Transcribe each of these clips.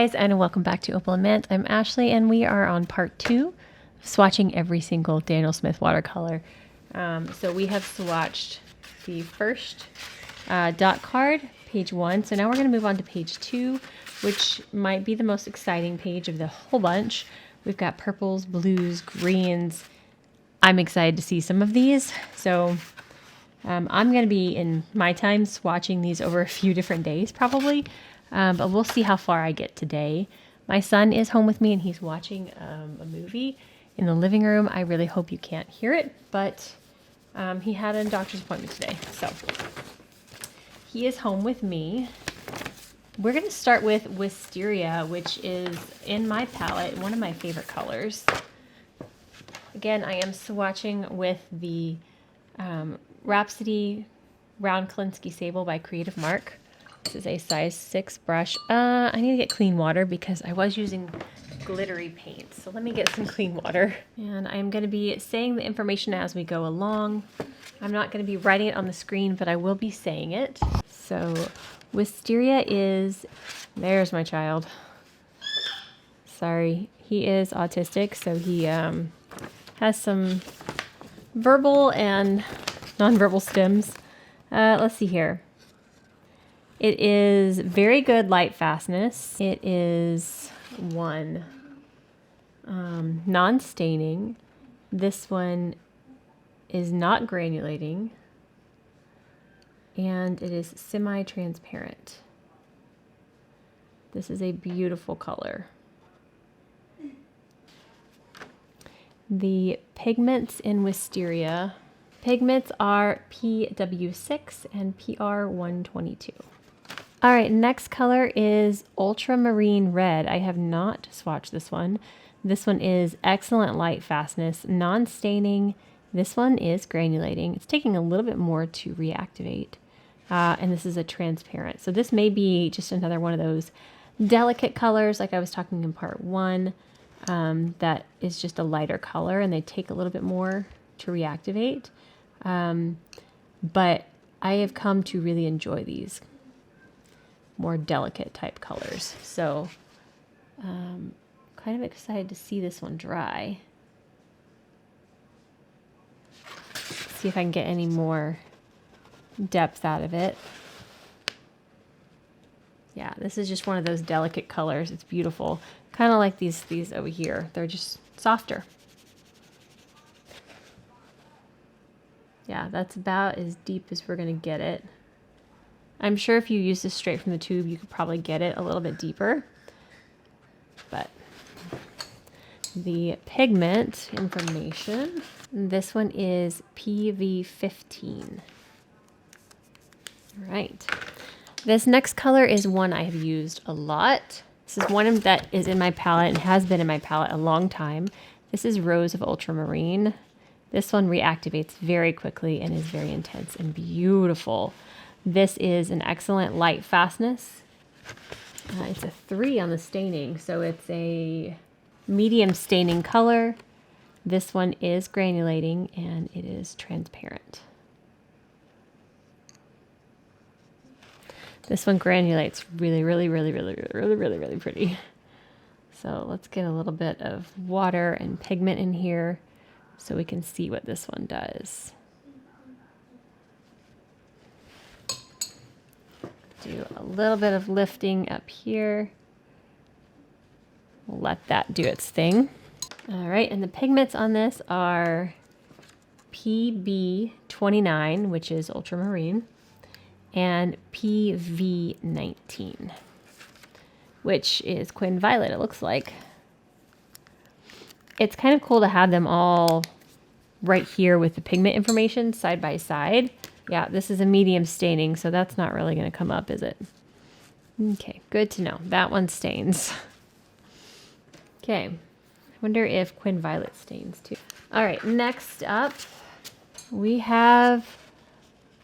guys, and welcome back to Opal&Mint. I'm Ashley, and we are on part 2 of swatching every single Daniel Smith watercolor. So we have swatched the first dot card, page 1. So now we're going to move on to page 2, which might be the most exciting page of the whole bunch. We've got purples, blues, greens. I'm excited to see some of these. So I'm going to be, in my time, swatching these over a few different days probably. But we'll see how far I get today. My son is home with me and he's watching a movie in the living room. I really hope you can't hear it, but he had a doctor's appointment today. So he is home with me. We're going to start with Wisteria, which is in my palette, one of my favorite colors. Again, I am swatching with the Rhapsody Round Klinsky Sable by Creative Mark. This is a size 6 brush. I need to get clean water because I was using glittery paint. So let me get some clean water. And I'm going to be saying the information as we go along. I'm not going to be writing it on the screen, but I will be saying it. So Wisteria is, there's my child. Sorry, he is autistic, so he has some verbal and nonverbal stems. Let's see here. It is very good light fastness. It is 1 non-staining. This one is not granulating. And it is semi-transparent. This is a beautiful color. The pigments in Wisteria. Pigments are PW6 and PR122. All right, next color is Ultramarine Red. I have not swatched this one. This one is excellent light fastness, non-staining. This one is granulating. It's taking a little bit more to reactivate. And this is a transparent. So this may be just another one of those delicate colors like I was talking in part 1 that is just a lighter color and they take a little bit more to reactivate. But I have come to really enjoy these more delicate type colors. So kind of excited to see this one dry. See if I can get any more depth out of it. Yeah, this is just one of those delicate colors. It's beautiful. Kind of like these over here. They're just softer. Yeah, that's about as deep as we're going to get it. I'm sure if you use this straight from the tube, you could probably get it a little bit deeper. But the pigment information, this one is PV15. All right. This next color is one I have used a lot. This is one that is in my palette and has been in my palette a long time. This is Rose of Ultramarine. This one reactivates very quickly and is very intense and beautiful. This is an excellent light fastness. It's a 3 on the staining, so it's a medium staining color. This one is granulating and it is transparent. This one granulates really, really, really, really, really, really, really pretty. So let's get a little bit of water and pigment in here so we can see what this one does. Do a little bit of lifting up here. We'll let that do its thing. All right, and the pigments on this are PB29, which is ultramarine, and PV19, which is Quinn Violet, it looks like. It's kind of cool to have them all right here with the pigment information side by side. Yeah, this is a medium staining, so that's not really going to come up, is it? Okay, good to know. That one stains. Okay, I wonder if Quinn Violet stains too. All right, next up, we have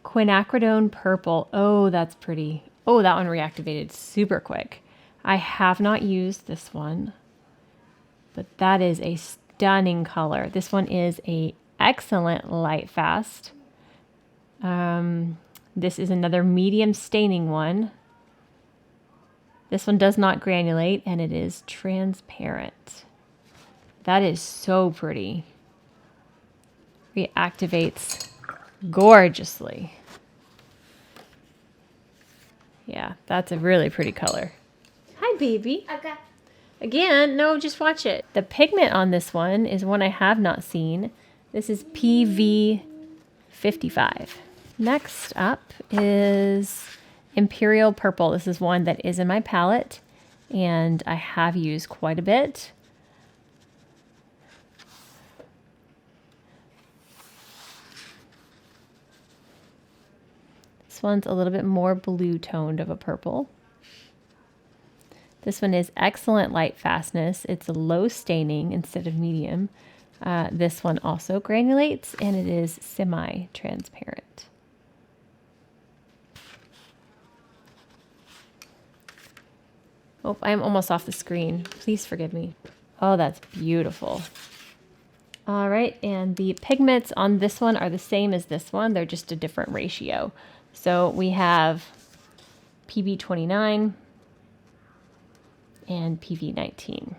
Quinacridone Purple. Oh, that's pretty. Oh, that one reactivated super quick. I have not used this one, but that is a stunning color. This one is a excellent light fast. This is another medium staining one. This one does not granulate, and it is transparent. That is so pretty. Reactivates gorgeously. Yeah, that's a really pretty color. Hi, baby. Okay. Again, no, just watch it. The pigment on this one is one I have not seen. This is PV55. Next up is Imperial Purple. This is one that is in my palette, and I have used quite a bit. This one's a little bit more blue toned of a purple. This one is excellent light fastness. It's a low staining instead of medium. This one also granulates, and it is semi-transparent. Oh, I'm almost off the screen. Please forgive me. Oh, that's beautiful. All right, and the pigments on this one are the same as this one. They're just a different ratio. So we have PV29 and PV19.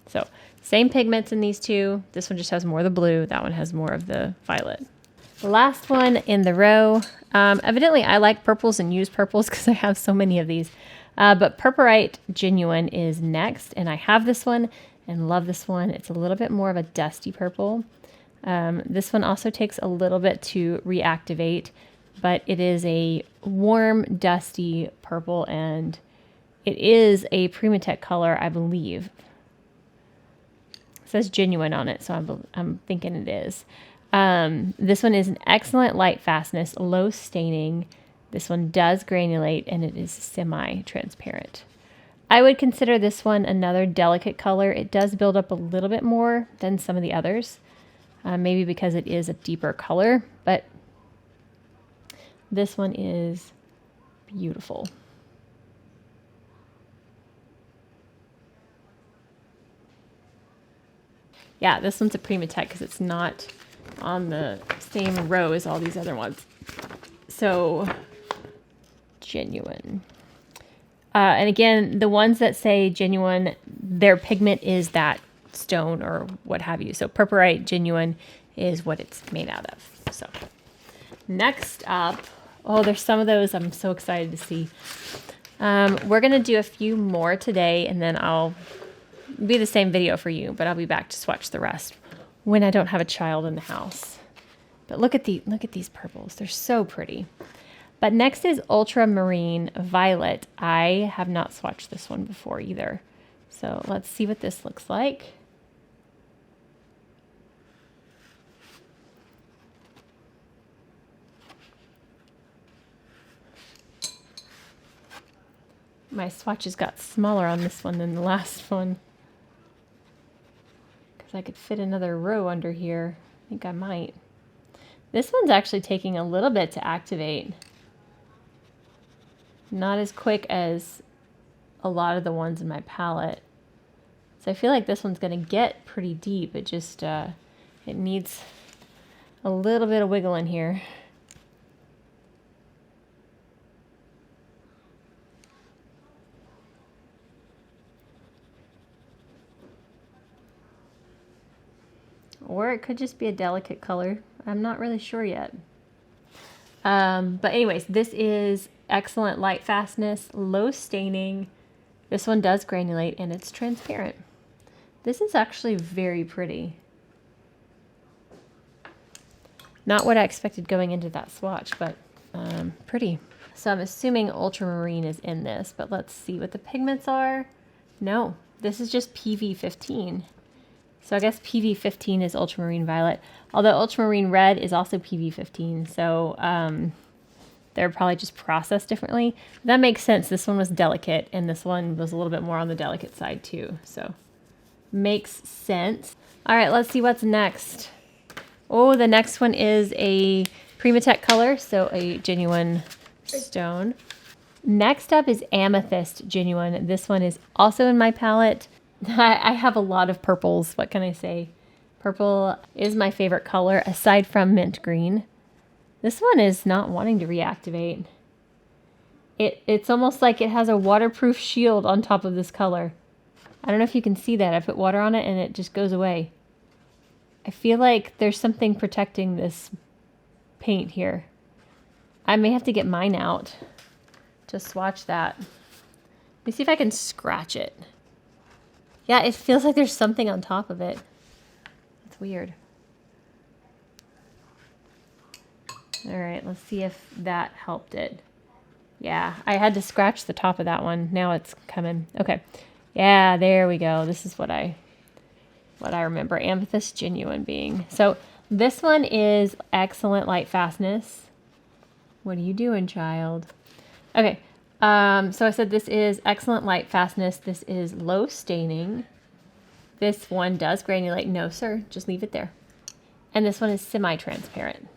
So same pigments in these two. This one just has more of the blue. That one has more of the violet. The last one in the row. Evidently, I like purples and use purples because I have so many of these. But Purpurite Genuine is next, and I have this one and love this one. It's a little bit more of a dusty purple. This one also takes a little bit to reactivate, but it is a warm, dusty purple, and it is a Primatech color, I believe. It says genuine on it, so I'm thinking it is. This one is an excellent light fastness, low staining. This one does granulate, and it is semi-transparent. I would consider this one another delicate color. It does build up a little bit more than some of the others, maybe because it is a deeper color, but this one is beautiful. Yeah, this one's a Primatech because it's not on the same row as all these other ones. So, genuine. And again, the ones that say genuine, their pigment is that stone or what have you. So Purpurite Genuine is what it's made out of. So next up, oh, there's some of those I'm so excited to see. We're going to do a few more today, and then I'll be the same video for you, but I'll be back to swatch the rest when I don't have a child in the house. But look at these purples. They're so pretty. But next is Ultramarine Violet. I have not swatched this one before either. So let's see what this looks like. My swatches got smaller on this one than the last one, because I could fit another row under here. I think I might. This one's actually taking a little bit to activate. Not as quick as a lot of the ones in my palette. So I feel like this one's going to get pretty deep. It just, it needs a little bit of wiggle in here. Or it could just be a delicate color. I'm not really sure yet. But anyways, this is excellent light fastness, low staining. This one does granulate, and it's transparent. This is actually very pretty. Not what I expected going into that swatch, but pretty. So I'm assuming Ultramarine is in this, but let's see what the pigments are. No, this is just PV15. So I guess PV15 is Ultramarine Violet, although Ultramarine Red is also PV15. So they're probably just processed differently. That makes sense. This one was delicate, and this one was a little bit more on the delicate side too. So makes sense. All right, let's see what's next. Oh, the next one is a Primatech color, so a genuine stone. Next up is Amethyst Genuine. This one is also in my palette. I have a lot of purples. What can I say? Purple is my favorite color aside from mint green. This one is not wanting to reactivate. It's almost like it has a waterproof shield on top of this color. I don't know if you can see that. I put water on it and it just goes away. I feel like there's something protecting this paint here. I may have to get mine out to swatch that. Let me see if I can scratch it. Yeah, it feels like there's something on top of it. That's weird. All right, let's see if that helped it. Yeah, I had to scratch the top of that one. Now it's coming. Okay. Yeah, there we go. This is what I remember Amethyst Genuine being. So this one is excellent light fastness. What are you doing, child? Okay. So I said this is excellent light fastness. This is low staining. This one does granulate. No, sir. Just leave it there. And this one is semi-transparent.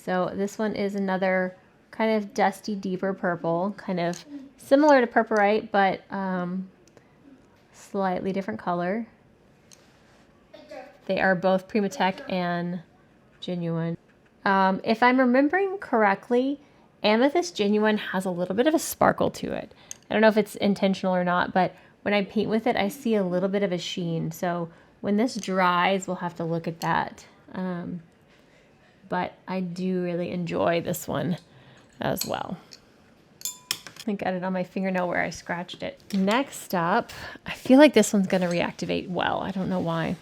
So this one is another kind of dusty, deeper purple, kind of similar to Purpurite, but slightly different color. They are both Primatech and Genuine. If I'm remembering correctly, Amethyst Genuine has a little bit of a sparkle to it. I don't know if it's intentional or not, but when I paint with it, I see a little bit of a sheen. So when this dries, we'll have to look at that. But I do really enjoy this one as well. I got it on my fingernail where I scratched it. Next up, I feel like this one's going to reactivate well. I don't know why.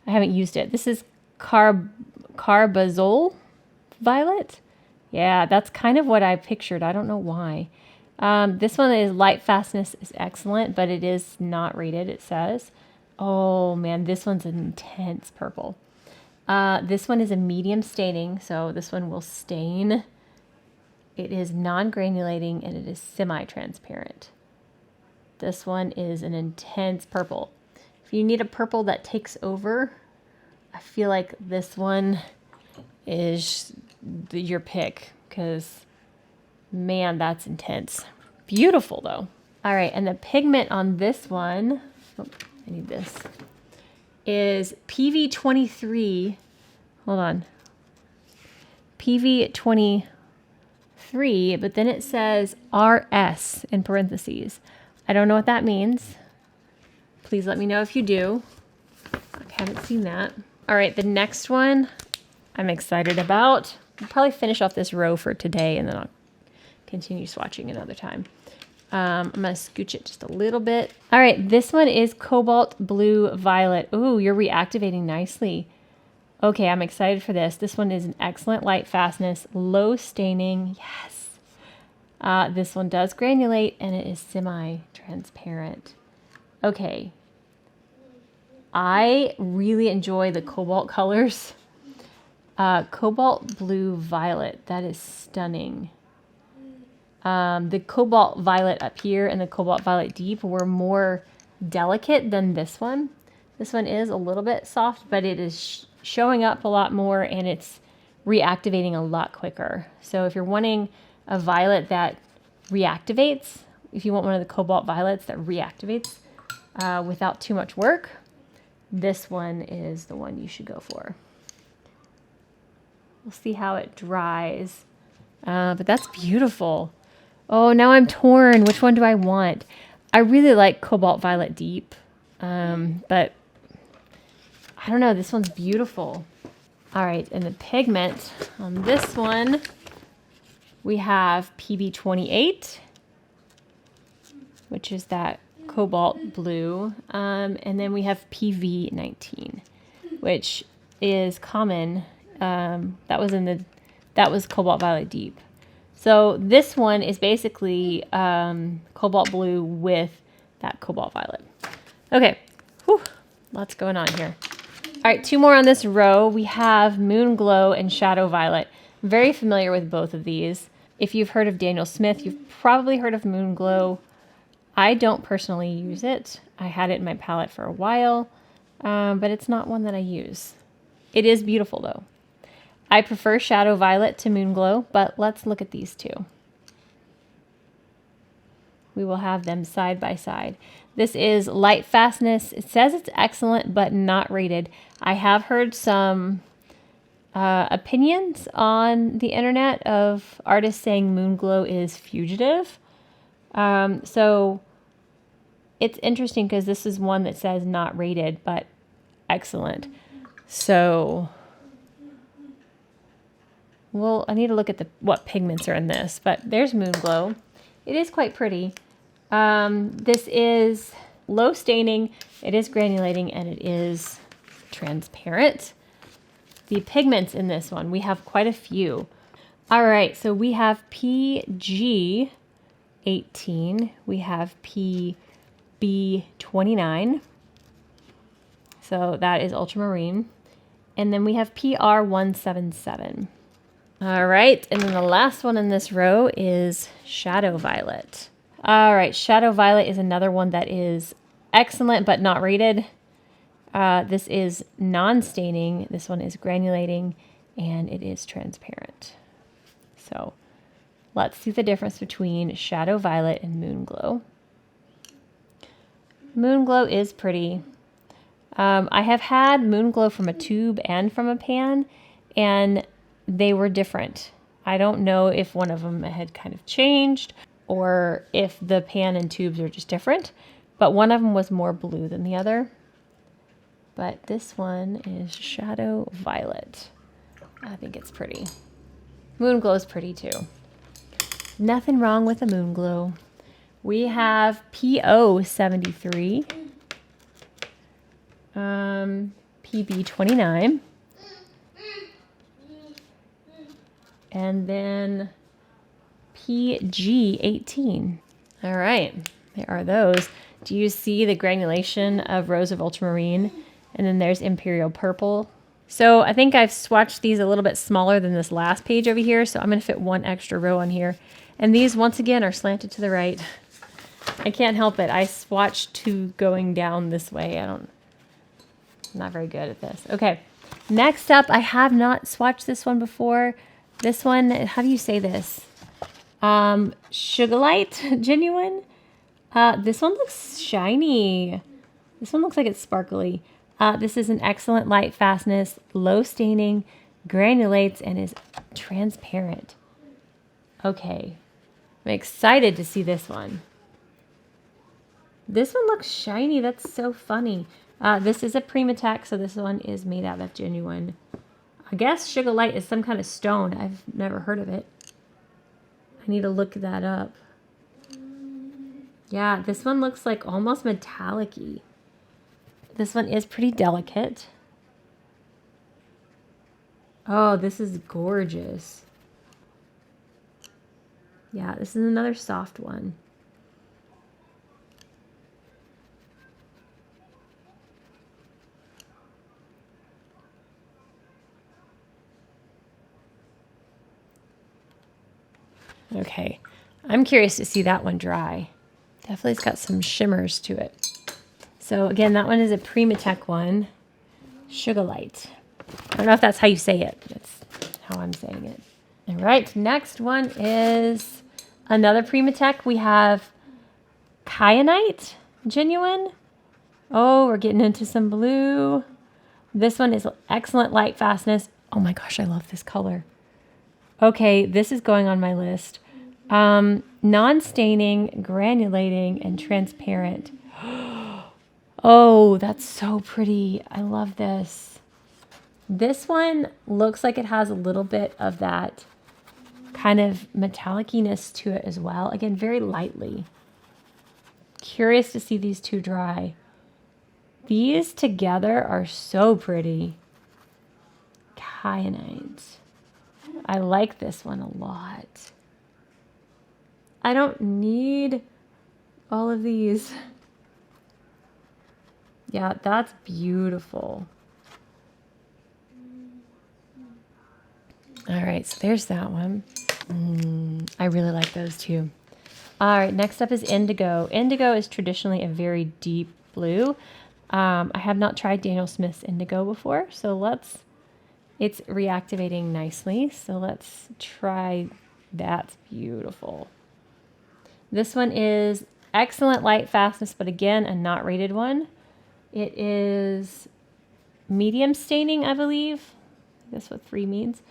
I haven't used it. This is Carbazole Violet. Yeah, that's kind of what I pictured. I don't know why. This one is light fastness is excellent, but it is not rated, it says. Oh man, this one's an intense purple. This one is a medium staining, so this one will stain. It is non-granulating and it is semi-transparent. This one is an intense purple. If you need a purple that takes over, I feel like this one is your pick because, man, that's intense. Beautiful, though. All right, and the pigment on this one, oh, I need this, is PV23. Hold on. PV23, but then it says RS in parentheses. I don't know what that means. Please let me know if you do. I haven't seen that. All right, the next one I'm excited about. I'll probably finish off this row for today and then I'll continue swatching another time. I'm going to scooch it just a little bit. All right, this one is Cobalt Blue Violet. Ooh, you're reactivating nicely. Okay, I'm excited for this. This one is an excellent light fastness, low staining. Yes. This one does granulate and it is semi-transparent. Okay. I really enjoy the cobalt colors. Cobalt Blue Violet, that is stunning. The Cobalt Violet up here and the Cobalt Violet Deep were more delicate than this one. This one is a little bit soft, but it is showing up a lot more and it's reactivating a lot quicker. So if you're wanting a violet that reactivates, if you want one of the Cobalt Violets that reactivates without too much work, this one is the one you should go for. We'll see how it dries. But that's beautiful. Oh, now I'm torn. Which one do I want? I really like Cobalt Violet Deep, but I don't know. This one's beautiful. All right, and the pigment on this one, we have PB28, which is that cobalt blue, and then we have PV19, which is common. That was Cobalt Violet Deep. So this one is basically cobalt blue with that cobalt violet. Okay, whew, lots going on here. All right, two more on this row. We have Moon Glow and Shadow Violet. I'm very familiar with both of these. If you've heard of Daniel Smith, you've probably heard of Moon Glow. I don't personally use it. I had it in my palette for a while, but it's not one that I use. It is beautiful though. I prefer Shadow Violet to Moon Glow, but let's look at these two. We will have them side by side. This is light fastness. It says it's excellent, but not rated. I have heard some opinions on the internet of artists saying Moonglow is fugitive. So it's interesting because this is one that says not rated, but excellent. So, well, I need to look at what pigments are in this, but there's Moonglow. It is quite pretty. This is low staining, it is granulating, and it is transparent. The pigments in this one, we have quite a few. All right, so we have PG 18, we have PB 29, so that is ultramarine, and then we have PR 177. All right, and then the last one in this row is Shadow Violet. All right, Shadow Violet is another one that is excellent but not rated. This is non-staining, this one is granulating, and it is transparent. So let's see the difference between Shadow Violet and Moonglow. Moonglow is pretty. I have had Moonglow from a tube and from a pan, and they were different. I don't know if one of them had kind of changed or if the pan and tubes are just different, but one of them was more blue than the other. But this one is Shadow Violet. I think it's pretty. Moonglow is pretty too. Nothing wrong with a Moonglow. We have PO 73, PB 29, and then PG 18. All right, there are those. Do you see the granulation of Rose of Ultramarine? And then there's Imperial Purple. So I think I've swatched these a little bit smaller than this last page over here, so I'm going to fit one extra row on here. And these, once again, are slanted to the right. I can't help it. I swatched two going down this way. I'm not very good at this. Okay, next up, I have not swatched this one before. This one, how do you say this? Sugarlight Genuine. This one looks shiny. This one looks like it's sparkly. This is an excellent light fastness, low staining, granulates, and is transparent. Okay, I'm excited to see this one. This one looks shiny. That's so funny. This is a Primatech, so this one is made out of Genuine. I guess Sugarlight is some kind of stone. I've never heard of it. I need to look that up. Yeah, this one looks like almost metallic-y. This one is pretty delicate. Oh, this is gorgeous. Yeah, this is another soft one. Okay, I'm curious to see that one dry. Definitely it's got some shimmers to it. So again, that one is a Primatech one, Sugarlight. I don't know if that's how you say it. That's how I'm saying it. All right, next one is another Primatech. We have Kyanite Genuine. Oh, we're getting into some blue. This one is excellent light fastness. Oh my gosh, I love this color. Okay, this is going on my list. Non-staining, granulating, and transparent. Oh, that's so pretty. I love this. This one looks like it has a little bit of that kind of metallic-iness to it as well. Again, very lightly. Curious to see these two dry. These together are so pretty. Kyanite. I like this one a lot. I don't need all of these. Yeah, that's beautiful. All right, so there's that one. I really like those too. All right, next up is Indigo. Indigo is traditionally a very deep blue. I have not tried Daniel Smith's Indigo before, so it's reactivating nicely. So let's try that. Beautiful. This one is excellent light fastness, but again, a not rated one. It is medium staining, I believe. That's what 3 means.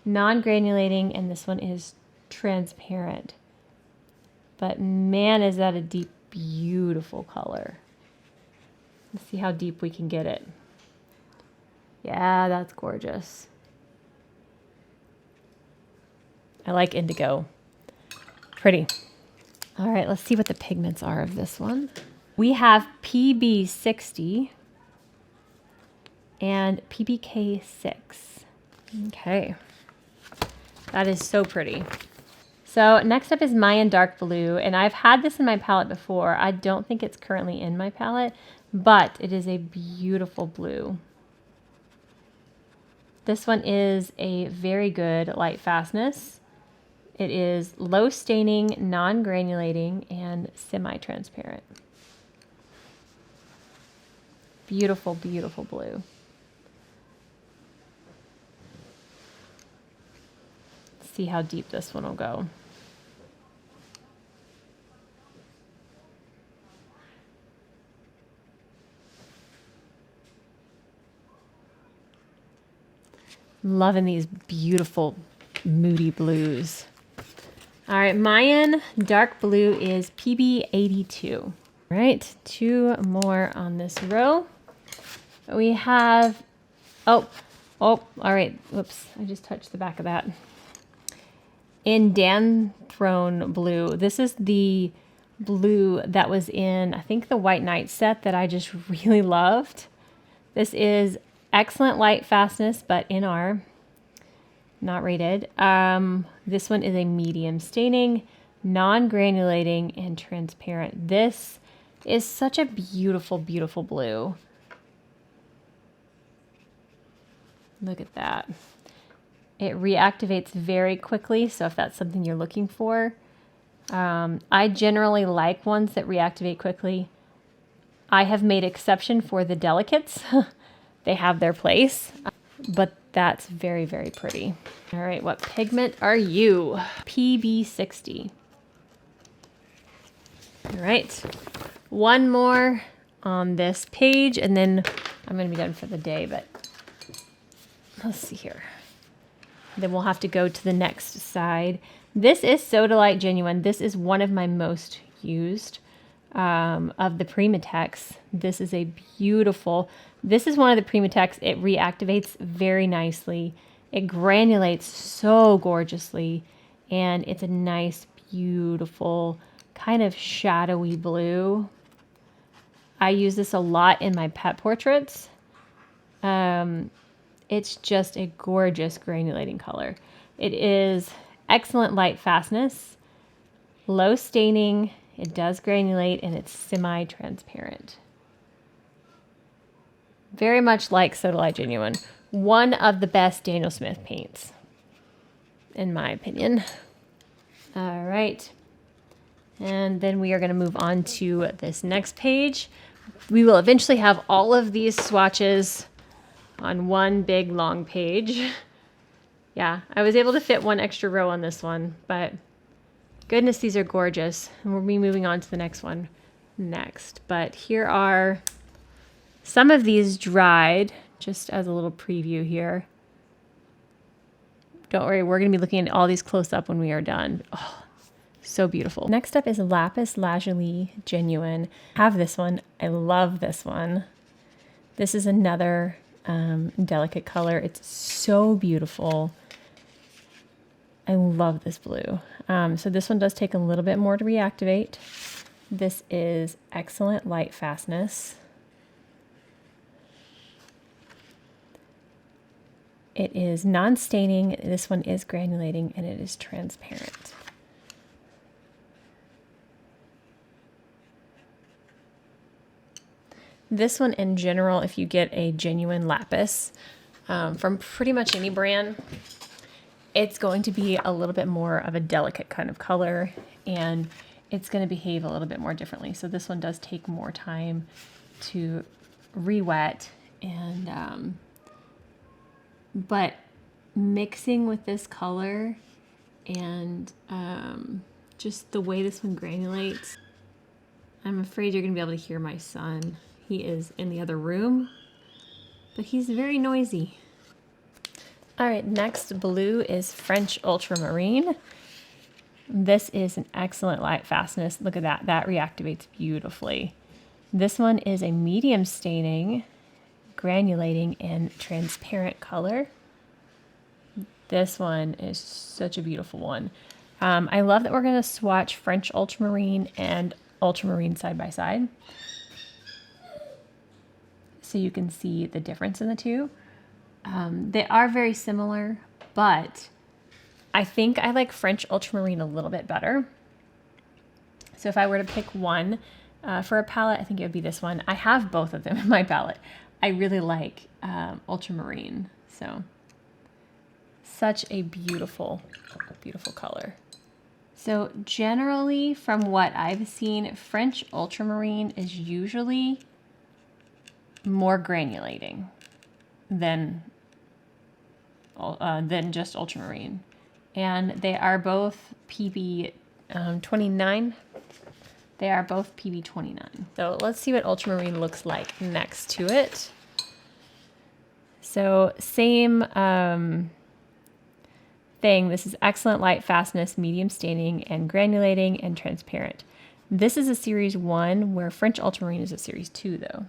Non-granulating, and this one is transparent. But man, is that a deep, beautiful color. Let's see how deep we can get it. Yeah, that's gorgeous. I like indigo. Pretty. All right, let's see what the pigments are of this one. We have PB60 and PBK6. Okay. That is so pretty. So next up is Mayan Dark Blue, and I've had this in my palette before. I don't think it's currently in my palette, but it is a beautiful blue. This one is a very good light fastness. It is low staining, non-granulating, and semi-transparent. Beautiful, beautiful blue. Let's see how deep this one will go. Loving these beautiful moody blues. All right, Mayan Dark Blue is PB82. All right, 2 more on this row. We have, all right, whoops, I just touched the back of that. Indanthrone Blue. This is the blue that was in, I think, the White Knight set that I just really loved. This is excellent light fastness, but NR. Not rated. This one is a medium staining, non-granulating, and transparent. This is such a beautiful, beautiful blue. Look at that. It reactivates very quickly, so if that's something you're looking for. I generally like ones that reactivate quickly. I have made exception for the delicates. They have their place, but that's very, very pretty. All right, what pigment are you? PB60. All right, 1 more on this page, and then I'm gonna be done for the day, but let's see here. Then we'll have to go to the next side. This is Sodalite Genuine. This is one of my most used of the Primatex. This is a beautiful, this is one of the Primatex. It reactivates very nicely. It granulates so gorgeously, and it's a nice, beautiful, kind of shadowy blue. I use this a lot in my pet portraits. It's just a gorgeous granulating color. It is excellent light fastness, low staining, it does granulate, and it's semi-transparent. Very much like Sodalite Genuine. One of the best Daniel Smith paints, in my opinion. All right. And then we are going to move on to this next page. We will eventually have all of these swatches on one big long page. Yeah, I was able to fit 1 extra row on this one, but goodness, these are gorgeous. And we'll be moving on to the next one next. But here are some of these dried, just as a little preview here. Don't worry, we're going to be looking at all these close up when we are done. Oh, so beautiful. Next up is Lapis Lazuli Genuine. I have this one. I love this one. This is another delicate color. It's so beautiful. I love this blue. So this one does take a little bit more to reactivate. This is excellent light fastness. It is non-staining. This one is granulating, and it is transparent. This one in general, if you get a genuine lapis from pretty much any brand, it's going to be a little bit more of a delicate kind of color, and it's going to behave a little bit more differently. So this one does take more time to re-wet, and but mixing with this color and just the way this one granulates, I'm afraid you're going to be able to hear my son. He is in the other room, but he's very noisy. All right, next blue is French Ultramarine. This is an excellent light fastness. Look at that. That reactivates beautifully. This one is a medium staining, granulating, and transparent color. This one is such a beautiful one. I love that we're going to swatch French Ultramarine and Ultramarine side by side, so you can see the difference in the two. They are very similar, but I think I like French Ultramarine a little bit better. So if I were to pick one for a palette, I think it would be this one. I have both of them in my palette. I really like Ultramarine. So such a beautiful, beautiful color. So generally, from what I've seen, French Ultramarine is usually more granulating than just Ultramarine. And they are both PB 29. They are both PB 29. So let's see what Ultramarine looks like next to it. So same thing. This is excellent light fastness, medium staining, and granulating, and transparent. This is a series 1, where French Ultramarine is a series 2, though.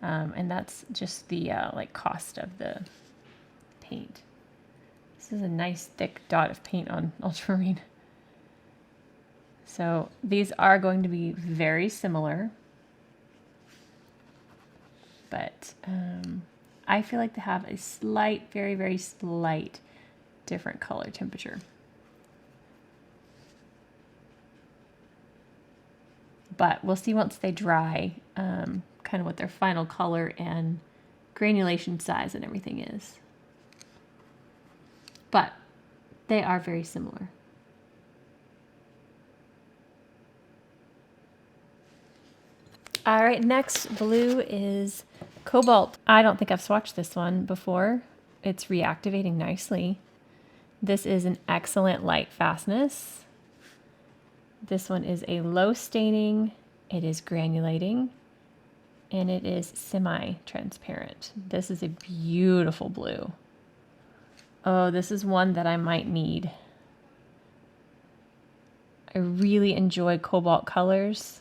And that's just the like cost of the paint. This is a nice thick dot of paint on Ultramarine. So these are going to be very similar, but I feel like they have a slight, very, very slight different color temperature. But we'll see once they dry kind of what their final color and granulation size and everything is. But they are very similar. All right, next blue is Cobalt. I don't think I've swatched this one before. It's reactivating nicely. This is an excellent light fastness. This one is a low staining, it is granulating, and it is semi-transparent. This is a beautiful blue. Oh, this is one that I might need. I really enjoy cobalt colors.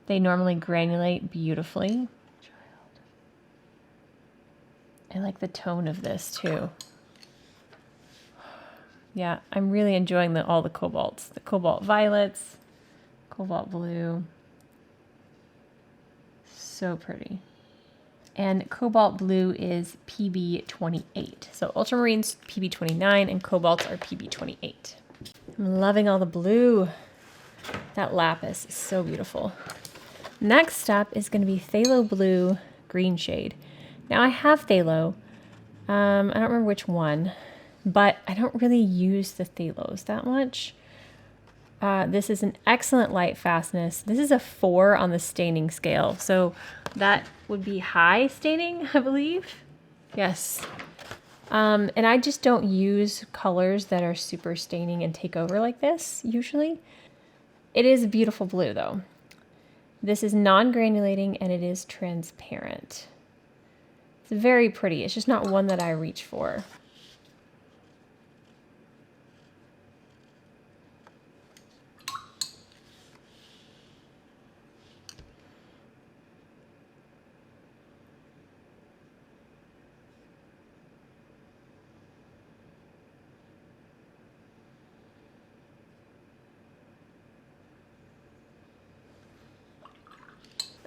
They normally granulate beautifully. I like the tone of this too. Yeah, I'm really enjoying all the cobalts. The cobalt violets, cobalt blue. So pretty. And cobalt blue is PB 28. So Ultramarine's PB 29 and cobalts are PB 28. I'm loving all the blue. That lapis is so beautiful. Next up is going to be Phthalo Blue Green Shade. Now I have phthalo. I don't remember which one, but I don't really use the phthalos that much. This is an excellent light fastness. This is a 4 on the staining scale, so that would be high staining, I believe. Yes. And I just don't use colors that are super staining and take over like this, usually. It is a beautiful blue, though. This is non-granulating and it is transparent. It's very pretty. It's just not one that I reach for.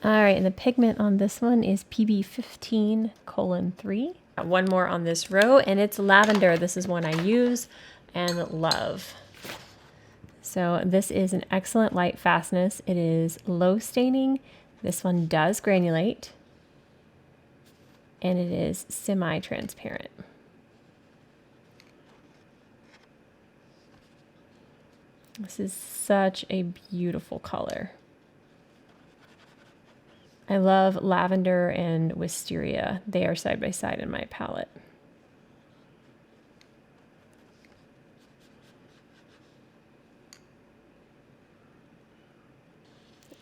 All right, and the pigment on this one is PB 15:3. One more on this row, and it's lavender. This is one I use and love. So this is an excellent light fastness. It is low staining. This one does granulate, and it is semi-transparent. This is such a beautiful color. I love lavender and wisteria. They are side by side in my palette.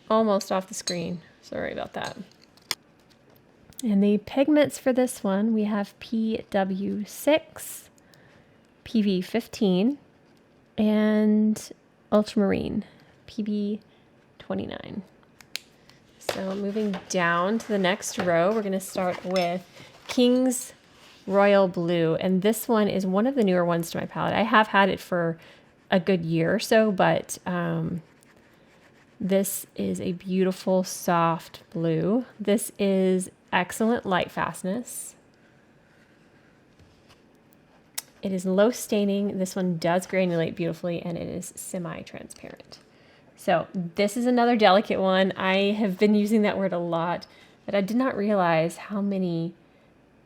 Almost off the screen. Sorry about that. And the pigments for this one, we have PW6, PV15, and ultramarine, PB29. So moving down to the next row, we're going to start with King's Royal Blue. And this one is one of the newer ones to my palette. I have had it for a good year or so, but this is a beautiful soft blue. This is excellent light fastness. It is low staining. This one does granulate beautifully, and it is semi-transparent. So this is another delicate one. I have been using that word a lot, but I did not realize how many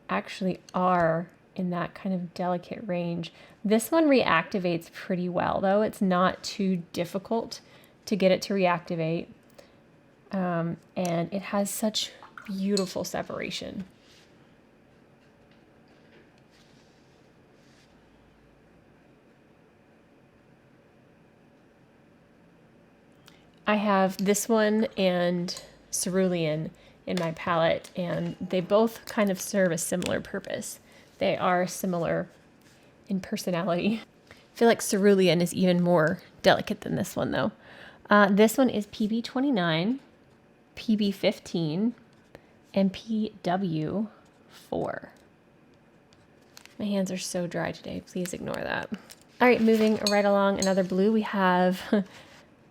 actually are in that kind of delicate range. This one reactivates pretty well, though. It's not too difficult to get it to reactivate. And it has such beautiful separation. I have this one and Cerulean in my palette, and they both kind of serve a similar purpose. They are similar in personality. I feel like Cerulean is even more delicate than this one, though. This one is PB29, PB15, and PW4. My hands are so dry today. Please ignore that. All right, moving right along, another blue. We have,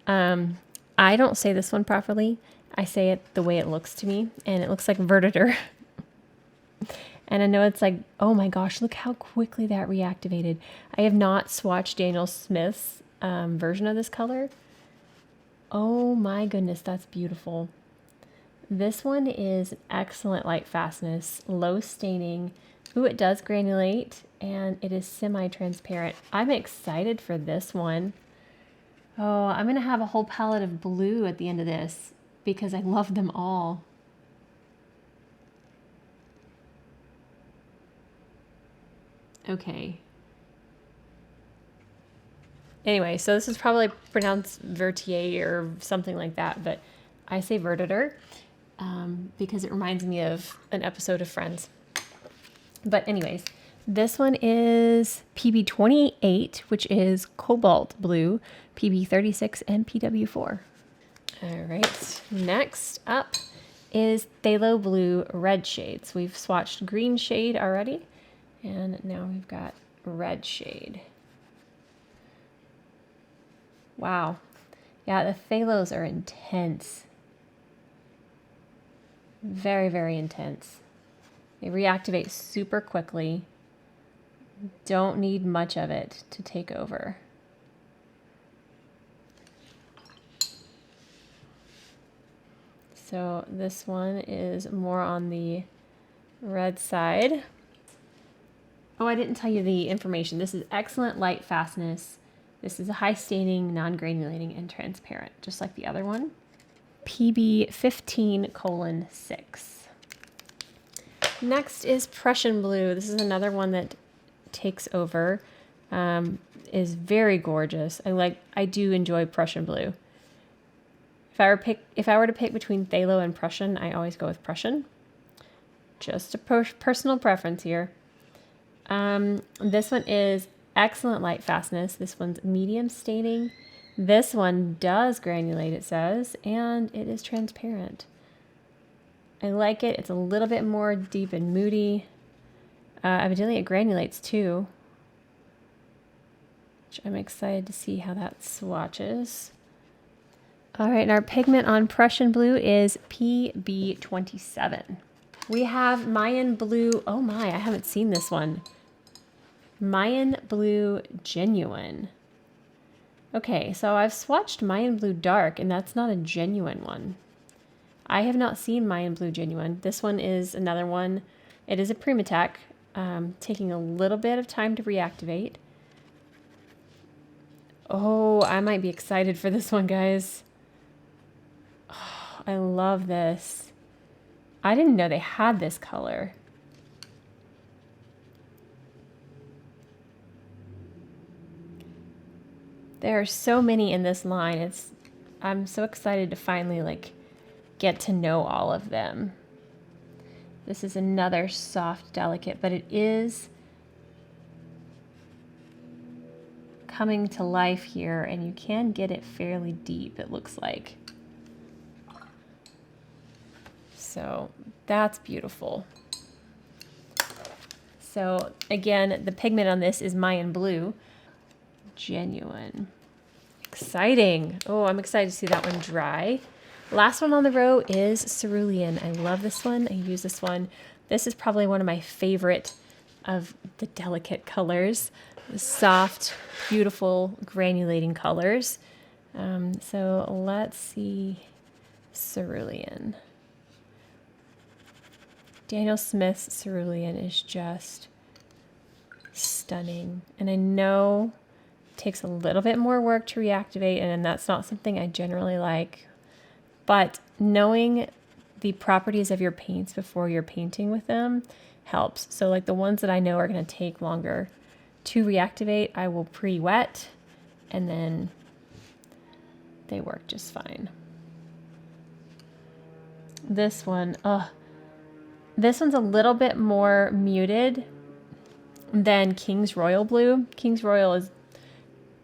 I don't say this one properly. I say it the way it looks to me, and it looks like Verditor. And I know it's like, oh my gosh, look how quickly that reactivated. I have not swatched Daniel Smith's version of this color. Oh my goodness, that's beautiful. This one is excellent light fastness, low staining. Ooh, it does granulate, and it is semi-transparent. I'm excited for this one. Oh, I'm going to have a whole palette of blue at the end of this because I love them all. Okay. Anyway, so this is probably pronounced Vertier or something like that, but I say Verditor because it reminds me of an episode of Friends. But anyways, this one is PB28, which is Cobalt Blue, PB36, and PW4. All right, next up is Phthalo Blue Red shades. We've swatched green shade already, and now we've got red shade. Wow. Yeah, the phthalos are intense. Very, very intense. They reactivate super quickly. Don't need much of it to take over. So this one is more on the red side. Oh, I didn't tell you the information. This is excellent light fastness. This is a high staining, non-granulating, and transparent, just like the other one. PB15:6. Next is Prussian Blue. This is another one that takes over. Is very gorgeous. I do enjoy Prussian Blue. If I were to pick between Phthalo and Prussian, I always go with Prussian. Just a personal preference here. This one is excellent light fastness. This one's medium staining. This one does granulate, it says, and it is transparent. I like it. It's a little bit more deep and moody. Evidently it granulates too, which I'm excited to see how that swatches. All right, and our pigment on Prussian Blue is PB27. We have Mayan Blue. Oh my, I haven't seen this one. Mayan Blue Genuine. Okay, so I've swatched Mayan Blue Dark, and that's not a genuine one. I have not seen Mayan Blue Genuine. This one is another one. It is a Primatech, taking a little bit of time to reactivate. Oh, I might be excited for this one, guys. Oh, I love this. I didn't know they had this color. There are so many in this line. I'm so excited to finally get to know all of them. This is another soft, delicate, but it is coming to life here, and you can get it fairly deep, it looks like. So that's beautiful. So again, the pigment on this is Mayan Blue. Genuine. Exciting. Oh, I'm excited to see that one dry. Last one on the row is Cerulean. I love this one. I use this one. This is probably one of my favorite of the delicate colors. The soft, beautiful, granulating colors. So let's see Cerulean. Daniel Smith's Cerulean is just stunning. And I know it takes a little bit more work to reactivate, and that's not something I generally like. But knowing the properties of your paints before you're painting with them helps. So like the ones that I know are going to take longer to reactivate, I will pre-wet, and then they work just fine. This one, this one's a little bit more muted than King's Royal Blue. King's Royal is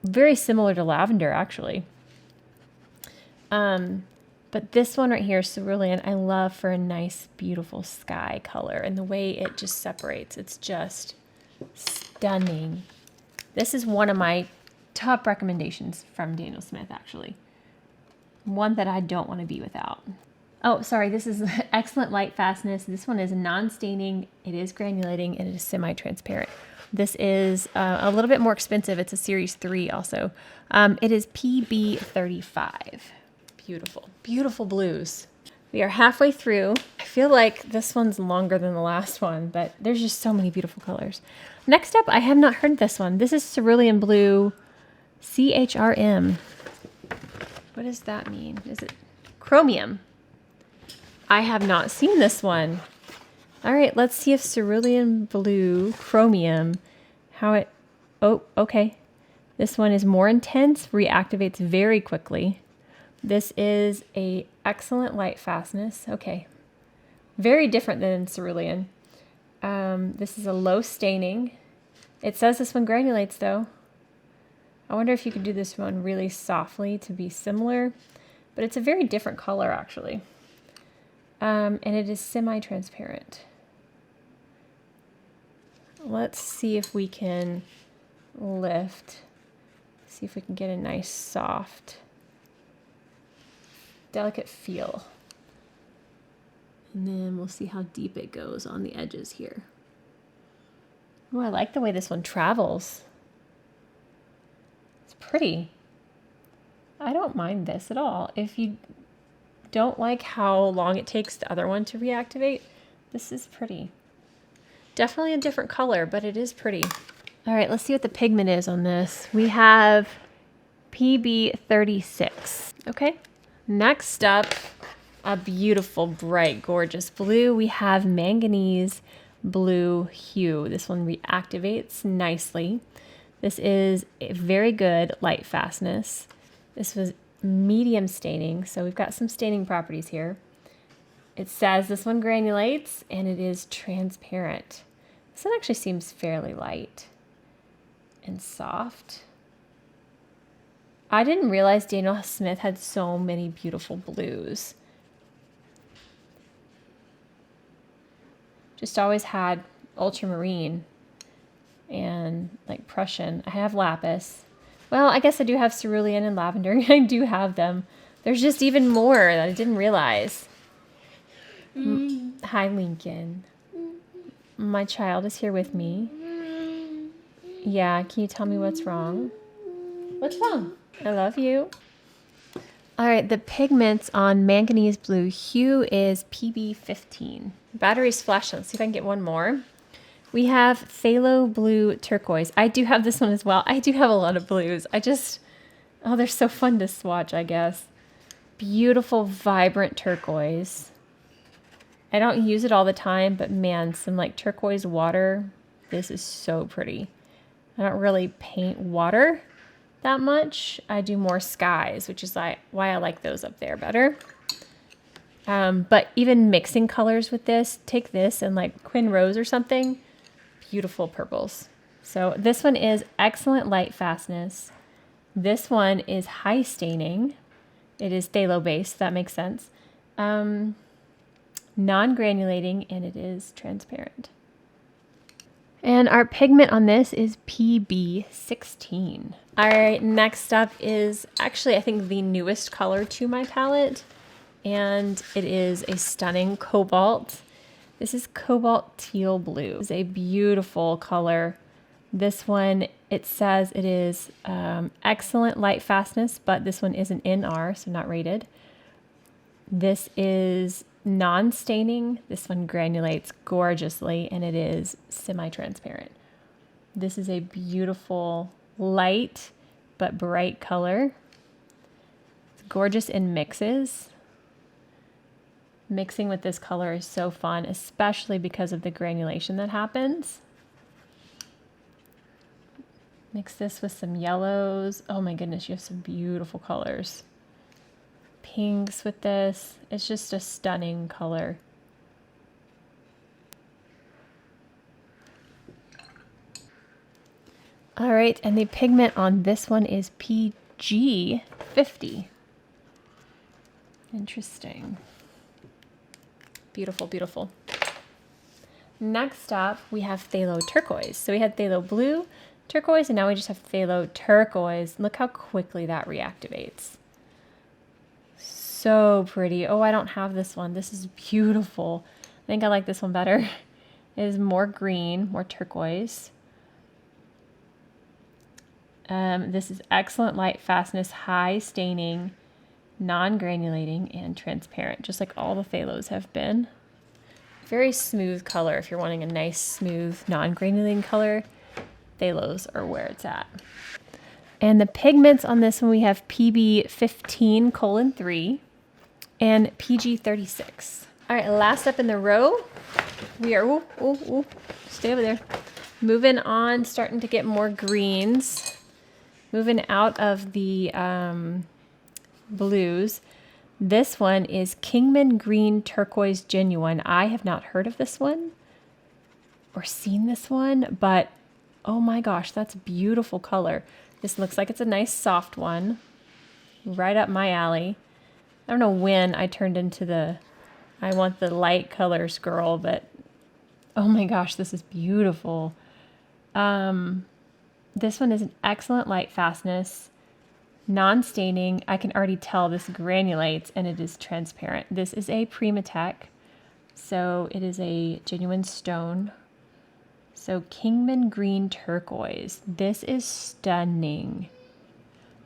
very similar to lavender, actually. But this one right here, Cerulean, I love for a nice, beautiful sky color. And the way it just separates, it's just stunning. This is one of my top recommendations from Daniel Smith, actually. One that I don't want to be without. Oh, sorry, this is excellent light fastness. This one is non-staining, it is granulating, and it is semi-transparent. This is a little bit more expensive. It's a Series 3 also. It is PB35. Beautiful, beautiful blues. We are halfway through. I feel like this one's longer than the last one, but there's just so many beautiful colors. Next up, I have not heard this one. This is Cerulean Blue CHRM. What does that mean? Is it chromium? I have not seen this one. All right, let's see if Cerulean Blue Chromium, oh, okay. This one is more intense, reactivates very quickly. This is a excellent light fastness. Okay, very different than Cerulean. This is a low staining. It says this one granulates though. I wonder if you could do this one really softly to be similar, but it's a very different color actually. And it is semi-transparent. Let's see if we can lift. See if we can get a nice soft, delicate feel. And then we'll see how deep it goes on the edges here. Oh, I like the way this one travels. It's pretty. I don't mind this at all. If you don't like how long it takes the other one to reactivate, this is pretty. Definitely a different color, but it is pretty. All right, let's see what the pigment is on this. We have PB36. Okay, next up, a beautiful, bright, gorgeous blue. We have Manganese Blue Hue. This one reactivates nicely. This is a very good light fastness. This was medium staining, so we've got some staining properties here. It says this one granulates and it is transparent. This one actually seems fairly light and soft. I didn't realize Daniel Smith had so many beautiful blues. Just always had ultramarine and like Prussian. I have lapis. Well, I guess I do have cerulean and lavender. I do have them. There's just even more that I didn't realize. Hi, Lincoln. My child is here with me. Yeah, can you tell me what's wrong? What's wrong? I love you. All right, the pigments on Manganese Blue Hue is PB15. Battery's flashing. Let's see if I can get one more. We have Phthalo Blue Turquoise. I do have this one as well. I do have a lot of blues. Oh, they're so fun to swatch, I guess. Beautiful, vibrant turquoise. I don't use it all the time, but man, some like turquoise water. This is so pretty. I don't really paint water that much. I do more skies, which is why I like those up there better. But even mixing colors with this, take this and like Quin Rose or something, beautiful purples. So this one is excellent light fastness. This one is high staining. It is phthalo based, that makes sense. Non-granulating, and it is transparent. And our pigment on this is PB16. All right, next up is actually, I think, the newest color to my palette, and it is a stunning cobalt. This is cobalt teal blue. It's a beautiful color. This one, it says it is excellent light fastness, but this one is an NR, so not rated. This is non-staining. This one granulates gorgeously, and it is semi-transparent. This is a beautiful light but bright color. It's gorgeous in mixes. Mixing with this color is so fun, especially because of the granulation that happens. Mix this with some yellows. Oh my goodness, you have some beautiful colors. Pinks with this. It's just a stunning color. All right, and the pigment on this one is PG50. Interesting. Beautiful, beautiful. Next up, we have phthalo turquoise. So we had phthalo blue, turquoise, and now we just have phthalo turquoise. Look how quickly that reactivates. So pretty. Oh, I don't have this one. This is beautiful. I think I like this one better. It is more green, more turquoise. This is excellent light fastness, high staining, non-granulating, and transparent, just like all the phthalos have been. Very smooth color. If you're wanting a nice, smooth, non-granulating color, phthalos are where it's at. And the pigments on this one, we have PB15:3 and PG36. All right, last up in the row, we are, stay over there. Moving on, starting to get more greens. Moving out of the blues. This one is Kingman Green Turquoise Genuine. I have not heard of this one or seen this one, but oh my gosh, that's a beautiful color. This looks like it's a nice soft one, right up my alley. I don't know when I turned into the, I want the light colors girl, but oh my gosh, this is beautiful. This one is an excellent light fastness, non-staining. I can already tell this granulates, and it is transparent. This is a Primatech, so it is a genuine stone. So Kingman Green Turquoise. This is stunning.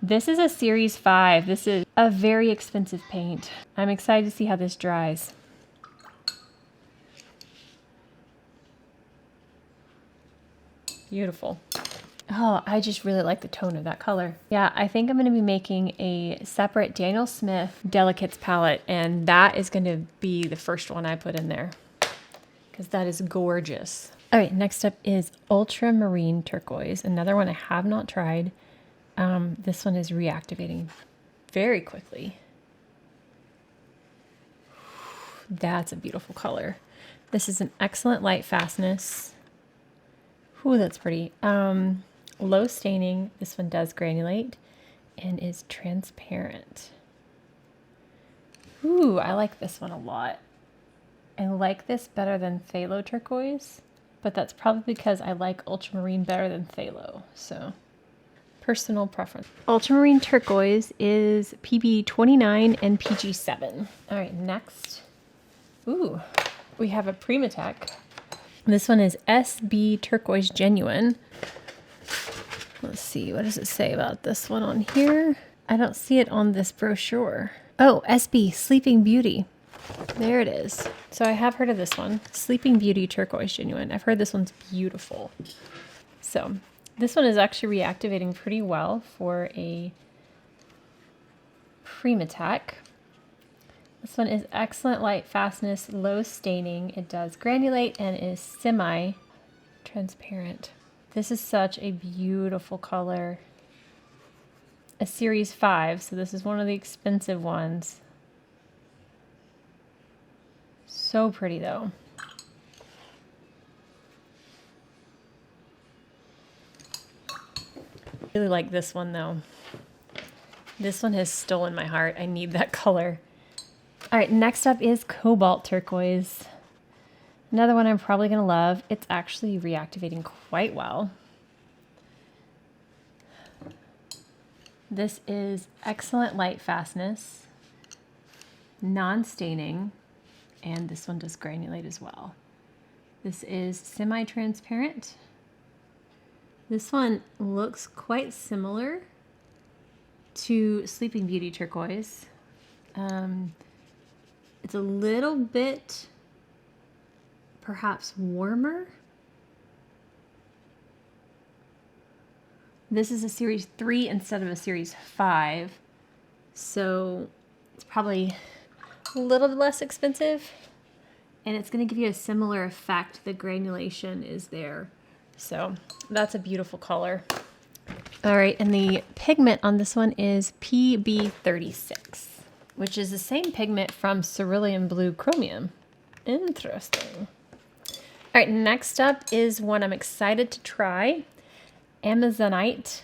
This is a Series 5. This is a very expensive paint. I'm excited to see how this dries. Beautiful. Oh, I just really like the tone of that color. Yeah, I think I'm going to be making a separate Daniel Smith Delicates palette, and that is going to be the first one I put in there because that is gorgeous. All right, next up is Ultramarine Turquoise, another one I have not tried. This one is reactivating very quickly. That's a beautiful color. This is an excellent light fastness. Ooh, that's pretty. Low staining. This one does granulate and is transparent. Ooh, I like this one a lot. I like this better than phthalo turquoise, but that's probably because I like ultramarine better than phthalo. So, personal preference. Ultramarine turquoise is PB29 and PG7. All right, next. Ooh, we have a Primatech. This one is SB Turquoise Genuine. Let's see, what does it say about this one on here? I don't see it on this brochure. Oh, SB Sleeping Beauty. There it is. So I have heard of this one. Sleeping Beauty Turquoise Genuine. I've heard this one's beautiful. So this one is actually reactivating pretty well for a Primatech. This one is excellent light fastness, low staining. It does granulate and is semi-transparent. This is such a beautiful color. A Series 5, so this is one of the expensive ones. So pretty though. I really like this one though. This one has stolen my heart. I need that color. All right, next up is Cobalt Turquoise. Another one I'm probably gonna love. It's actually reactivating quite well. This is excellent light fastness, non-staining, and this one does granulate as well. This is semi-transparent. This one looks quite similar to Sleeping Beauty Turquoise. It's a little bit perhaps warmer. This is a series 3 instead of a series 5, so it's probably a little bit less expensive, and it's going to give you a similar effect. The granulation is there, so that's a beautiful color. All right, and the pigment on this one is PB36, which is the same pigment from Cerulean Blue Chromium. Interesting. All right, next up is one I'm excited to try. Amazonite.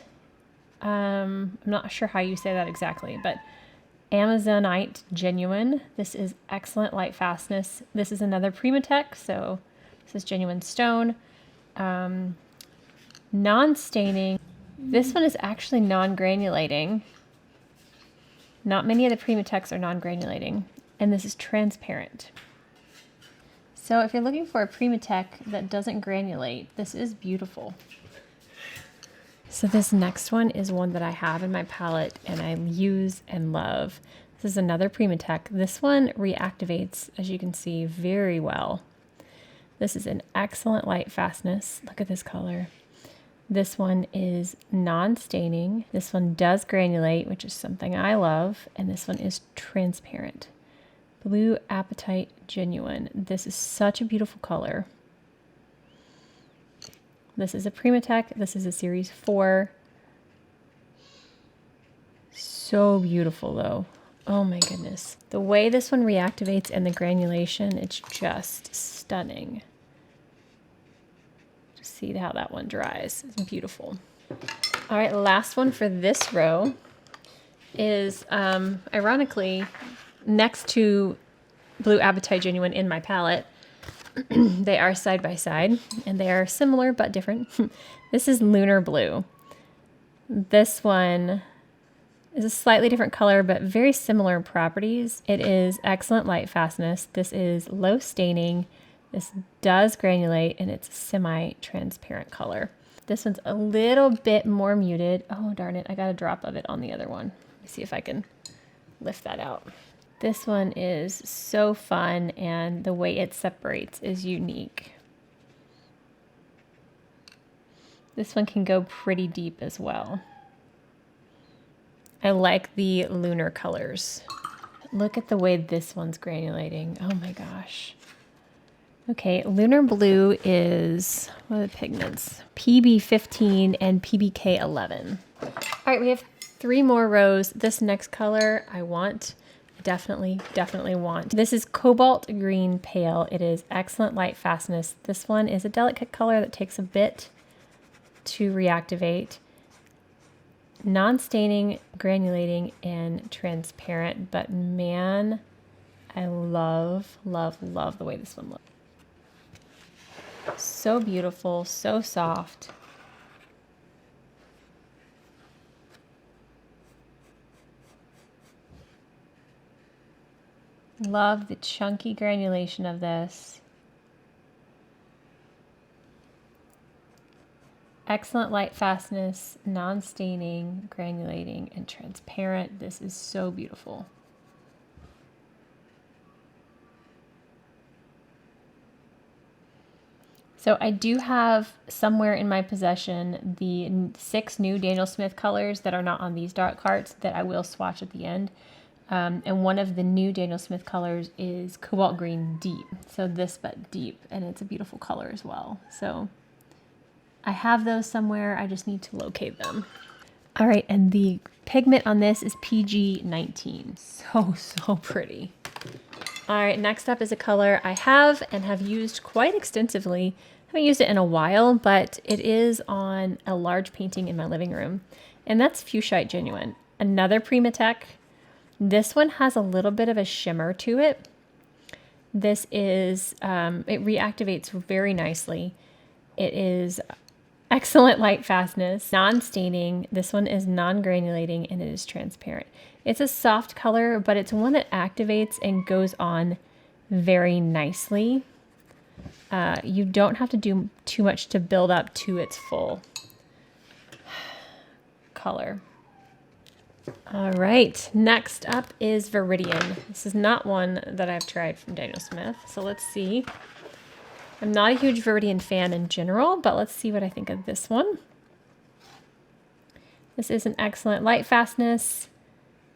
I'm not sure how you say that exactly, but Amazonite Genuine. This is excellent light fastness. This is another Primatech, so this is genuine stone. Non-staining. This one is actually non-granulating. Not many of the Primatechs are non-granulating, and this is transparent. So if you're looking for a Primatech that doesn't granulate, this is beautiful. So this next one is one that I have in my palette and I use and love. This is another Primatech. This one reactivates, as you can see, very well. This is an excellent light fastness. Look at this color. This one is non-staining. This one does granulate, which is something I love. And this one is transparent. Blue Apatite Genuine. This is such a beautiful color. This is a Primatech. This is a series 4. So beautiful though. Oh my goodness. The way this one reactivates and the granulation, it's just stunning. Just see how that one dries. It's beautiful. All right, last one for this row is ironically next to Blue Apatite Genuine in my palette. They are side by side and they are similar but different. This is Lunar Blue. This one is a slightly different color but very similar properties. It is excellent light fastness. This is low staining. This does granulate and it's a semi-transparent color. This one's a little bit more muted. Oh darn it, I got a drop of it on the other one. Let me see if I can lift that out. This one is so fun and the way it separates is unique. This one can go pretty deep as well. I like the lunar colors. Look at the way this one's granulating. Oh my gosh. Okay, Lunar Blue is, what are the pigments? PB15 and PBK11. All right, we have 3 more rows. This next color I want. Definitely want. This is Cobalt Green Pale. It is excellent light fastness. This one is a delicate color that takes a bit to reactivate. Non-staining, granulating, and transparent, but man, I love the way this one looks. So beautiful, so soft. Love the chunky granulation of this. Excellent light fastness, non-staining, granulating, and transparent. This is so beautiful. So I do have somewhere in my possession the 6 new Daniel Smith colors that are not on these dark carts that I will swatch at the end. And one of the new Daniel Smith colors is Cobalt Green Deep. So this but deep, and it's a beautiful color as well. So I have those somewhere, I just need to locate them. All right, and the pigment on this is PG19. So pretty. All right, next up is a color I have and have used quite extensively. I haven't used it in a while, but it is on a large painting in my living room, and that's Fuchsite Genuine. Another Primatech. This one has a little bit of a shimmer to it. This is, it reactivates very nicely. It is excellent light fastness, non-staining. This one is non-granulating and it is transparent. It's a soft color, but it's one that activates and goes on very nicely. You don't have to do too much to build up to its full color. All right, next up is Viridian. This is not one that I've tried from Daniel Smith, so let's see. I'm not a huge Viridian fan in general, but let's see what I think of this one. This is an excellent light fastness,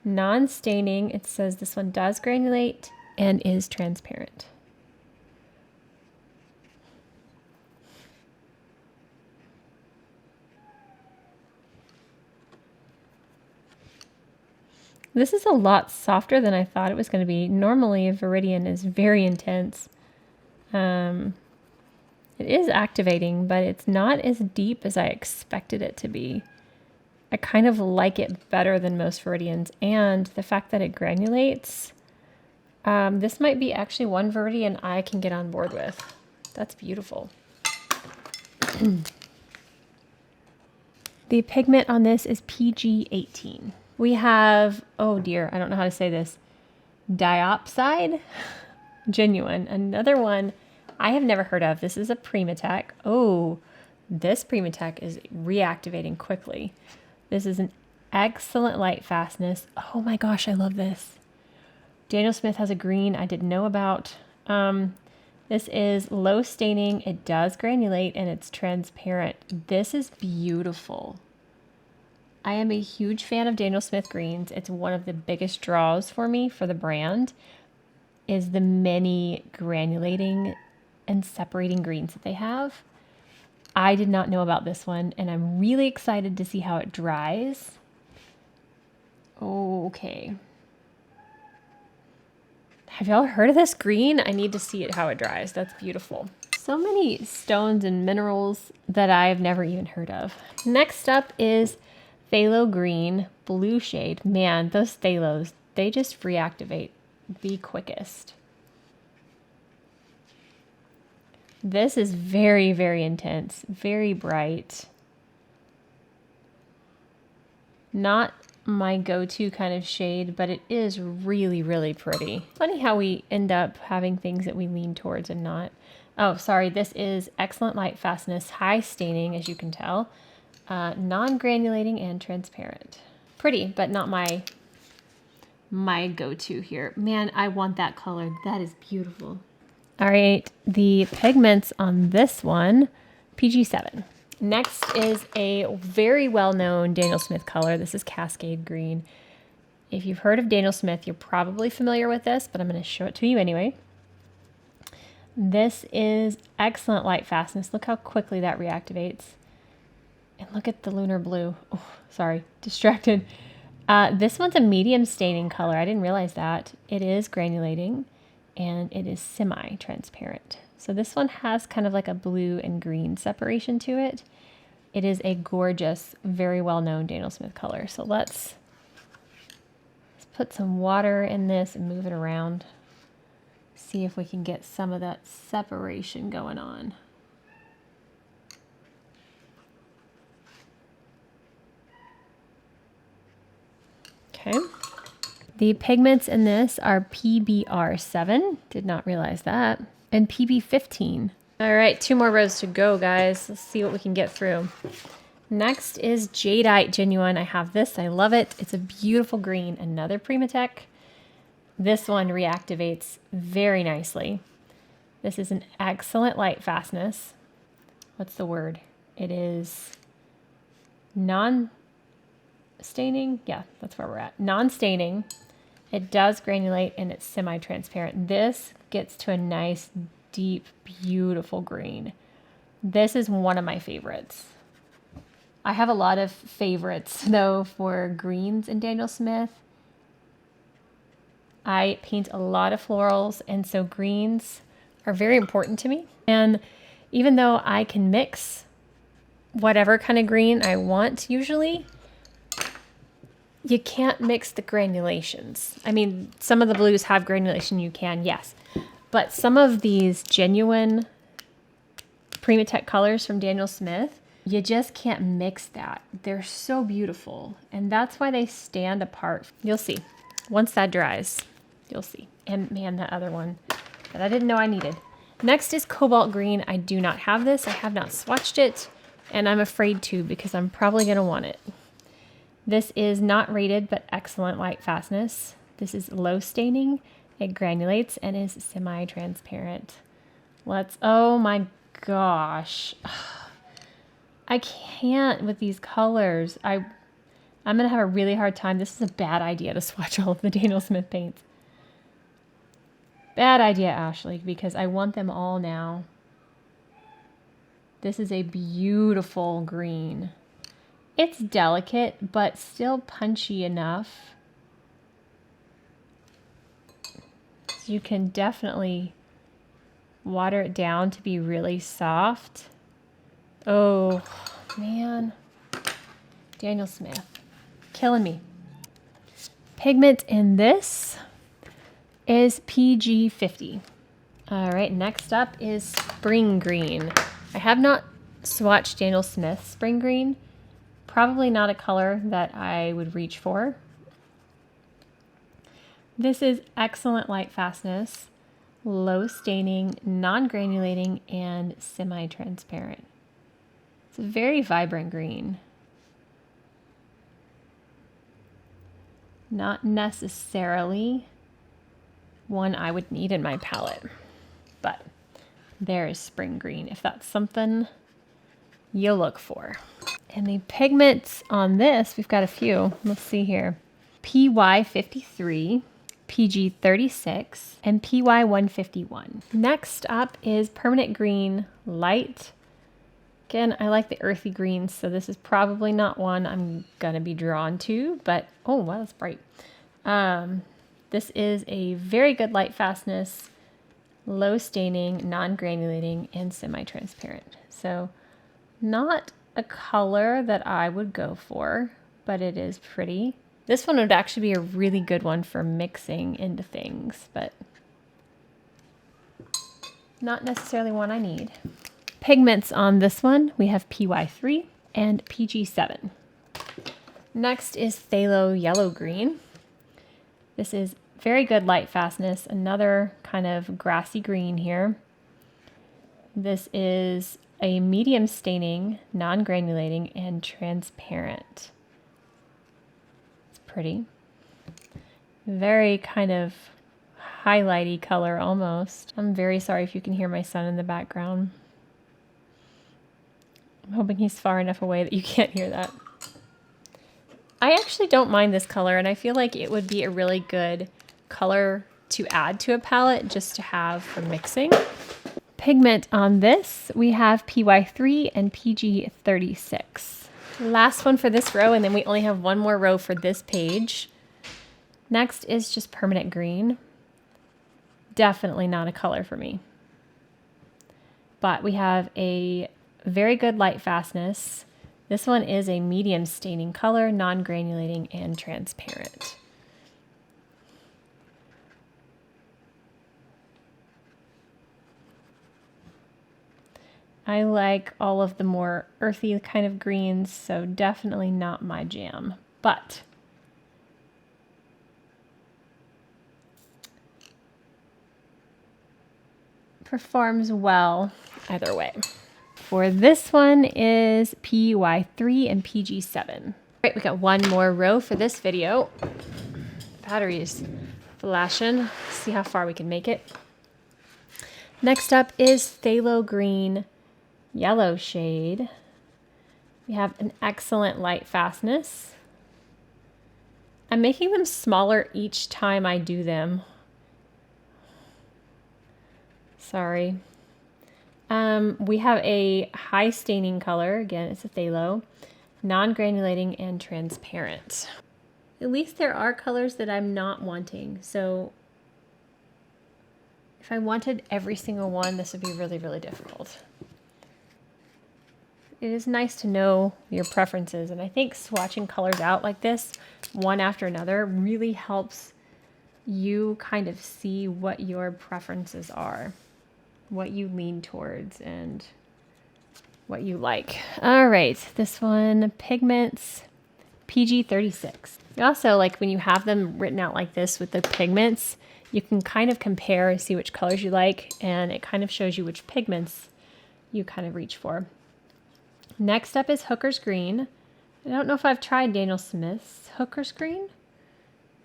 non-staining. It says this one does granulate and is transparent. This is a lot softer than I thought it was going to be. Normally, Viridian is very intense. It is activating, but it's not as deep as I expected it to be. I kind of like it better than most Viridians, and the fact that it granulates, this might be actually one Viridian I can get on board with. That's beautiful. The pigment on this is PG18. We have, oh dear, I don't know how to say this, Diopside Genuine, another one I have never heard of. This is a Primatech. Oh, this Primatech is reactivating quickly. This is an excellent light fastness. Oh my gosh, I love this. Daniel Smith has a green I didn't know about. This is low staining. It does granulate and it's transparent. This is beautiful. I am a huge fan of Daniel Smith greens. It's one of the biggest draws for me for the brand is the many granulating and separating greens that they have. I did not know about this one, and I'm really excited to see how it dries. Okay. Have y'all heard of this green? I need to see it how it dries. That's beautiful. So many stones and minerals that I've never even heard of. Next up is Phthalo Green Blue Shade. Man, those phthalos, they just reactivate the quickest. This is very, very intense, very bright. Not my go-to kind of shade, but it is really, really pretty. Funny how we end up having things that we lean towards and not. Oh, sorry, this is excellent light fastness, high staining, as you can tell. Non-granulating and transparent. Pretty, but not my go-to here. Man, I want that color. That is beautiful. All right, the pigments on this one, PG7. Next is a very well-known Daniel Smith color. This is Cascade Green. If you've heard of Daniel Smith, you're probably familiar with this, but I'm going to show it to you anyway. This is excellent light fastness. Look how quickly that reactivates. And look at the lunar blue. Oh, sorry, distracted. This one's a medium staining color. I didn't realize that. It is granulating and it is semi-transparent. So this one has kind of like a blue and green separation to it. It is a gorgeous, very well-known Daniel Smith color. So let's put some water in this and move it around. See if we can get some of that separation going on. Okay. The pigments in this are PBR7. Did not realize that. And PB15. All right, 2 more rows to go, guys. Let's see what we can get through. Next is Jadeite Genuine. I have this. I love it. It's a beautiful green. Another Primatech. This one reactivates very nicely. This is an excellent light fastness. What's the word? It is non-staining. Yeah, that's where we're at. Non-staining. It does granulate and it's semi-transparent. This gets to a nice, deep, beautiful green. This is one of my favorites. I have a lot of favorites though for greens in Daniel Smith. I paint a lot of florals, and so greens are very important to me. And even though I can mix whatever kind of green I want usually, you can't mix the granulations. I mean, some of the blues have granulation, you can, yes. But some of these genuine Primatech colors from Daniel Smith, you just can't mix that. They're so beautiful, and that's why they stand apart. You'll see. Once that dries, you'll see. And man, that other one that I didn't know I needed. Next is cobalt green. I do not have this. I have not swatched it, and I'm afraid to because I'm probably going to want it. This is not rated, but excellent light fastness. This is low staining. It granulates and is semi-transparent. Oh my gosh. I can't with these colors. I'm going to have a really hard time. This is a bad idea to swatch all of the Daniel Smith paints. Bad idea, Ashley, because I want them all now. This is a beautiful green. It's delicate, but still punchy enough. So you can definitely water it down to be really soft. Oh, man. Daniel Smith. Killing me. Pigment in this is PG50. All right, next up is Spring Green. I have not swatched Daniel Smith Spring Green. Probably not a color that I would reach for. This is excellent light fastness, low staining, non-granulating, and semi-transparent. It's a very vibrant green. Not necessarily one I would need in my palette, but there is Spring Green if that's something you'll look for. And the pigments on this, we've got a few. Let's see here. PY53, PG36, and PY151. Next up is Permanent Green Light. Again, I like the earthy greens, so this is probably not one I'm gonna be drawn to, but oh wow, that's bright. This is a very good light fastness, low staining, non-granulating, and semi-transparent. So not a color that I would go for, but it is pretty. This one would actually be a really good one for mixing into things, but not necessarily one I need. Pigments on this one, we have PY3 and PG7. Next is Phthalo Yellow Green. This is very good light fastness, another kind of grassy green here. This is a medium staining, non-granulating, and transparent. It's pretty. Very kind of highlighty color almost. I'm very sorry if you can hear my son in the background. I'm hoping he's far enough away that you can't hear that. I actually don't mind this color, and I feel like it would be a really good color to add to a palette just to have for mixing. Pigment on this, we have PY3 and PG36. Last one for this row, and then we only have one more row for this page. Next is just Permanent Green. Definitely not a color for me. But we have a very good light fastness. This one is a medium staining color, non-granulating, and transparent. I like all of the more earthy kind of greens, so definitely not my jam, but performs well either way. For this one is PY3 and PG7. All right, we got one more row for this video. Battery's flashing. See how far we can make it. Next up is Phthalo Green Yellow shade. We have an excellent light fastness. I'm making them smaller each time I do them. Sorry. We have a high staining color. Again, it's a phthalo, non-granulating and transparent. at least there are colors that I'm not wanting. So if I wanted every single one, this would be really, really difficult. It is nice to know your preferences, and I think swatching colors out like this, one after another, really helps you kind of see what your preferences are, what you lean towards, and what you like. All right, this one, pigments, PG 36. Also, like when you have them written out like this with the pigments, you can kind of compare and see which colors you like, and it kind of shows you which pigments you kind of reach for. Next up is Hooker's Green. I don't know if I've tried Daniel Smith's Hooker's Green.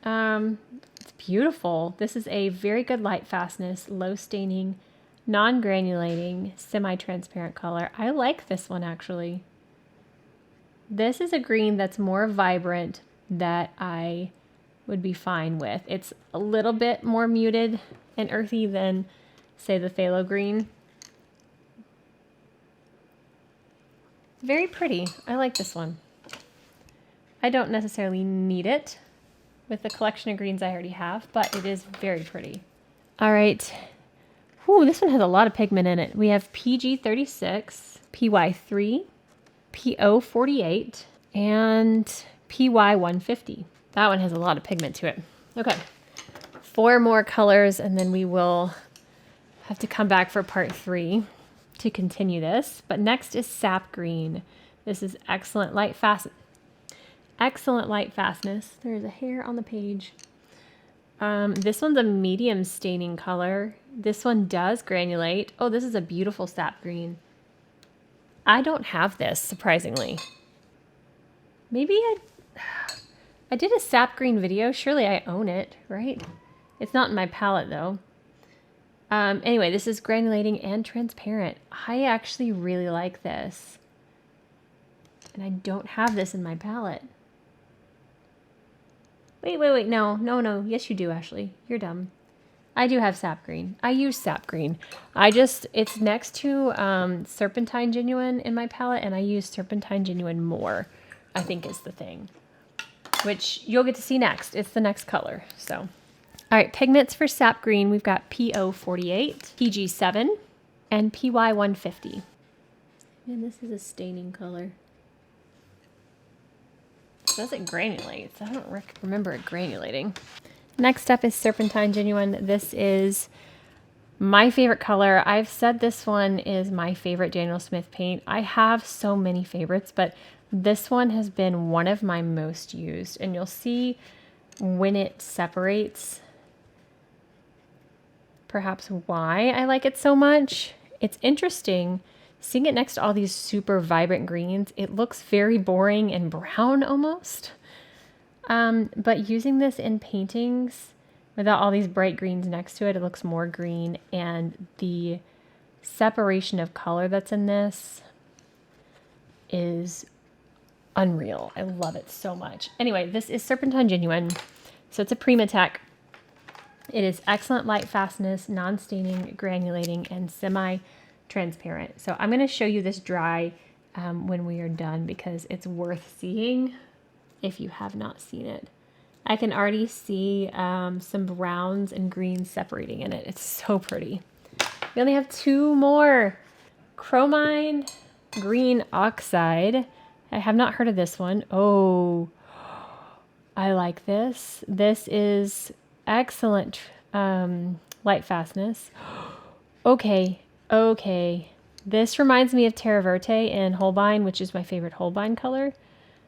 It's beautiful. This is a very good light fastness, low staining, non-granulating, semi-transparent color. I like this one actually. This is a green that's more vibrant that I would be fine with. It's a little bit more muted and earthy than, say, the phthalo green. Very pretty. I like this one. I don't necessarily need it with the collection of greens I already have, but it is very pretty. All right. Ooh, this one has a lot of pigment in it. We have PG 36, PY 3, PO 48, and PY 150. That one has a lot of pigment to it. Okay, 4 more colors, and then we will have to come back for part 3 to continue this. But next is Sap Green. This is excellent light fastness. There's a hair on the page. This one's a medium staining color. This one does granulate. Oh, this is a beautiful sap green. I don't have this, surprisingly. Maybe I did a sap green video. Surely I own it, right? It's not in my palette though. Anyway, this is granulating and transparent. I actually really like this. And I don't have this in my palette. Wait. No. Yes, you do, Ashley. You're dumb. I do have sap green. I use sap green. It's next to Serpentine Genuine in my palette, and I use Serpentine Genuine more, I think is the thing. Which you'll get to see next. It's the next color, so. All right, pigments for sap green, we've got PO 48, PG 7, and PY 150. And this is a staining color. It says it granulates. I don't remember it granulating. Next up is Serpentine Genuine. This is my favorite color. I've said this one is my favorite Daniel Smith paint. I have so many favorites, but this one has been one of my most used. And you'll see when it separates perhaps why I like it so much. It's interesting seeing it next to all these super vibrant greens. It looks very boring and brown almost. But using this in paintings without all these bright greens next to it, it looks more green, and the separation of color that's in this is unreal. I love it so much. Anyway, this is Serpentine Genuine. So it's a Primatech. It is excellent light fastness, non-staining, granulating, and semi-transparent. So I'm going to show you this dry when we are done because it's worth seeing if you have not seen it. I can already see some browns and greens separating in it. It's so pretty. We only have 2 more. Chromine Green Oxide. I have not heard of this one. Oh, I like this. This is excellent light fastness. Okay. This reminds me of Terra Verte and Holbein, which is my favorite Holbein color.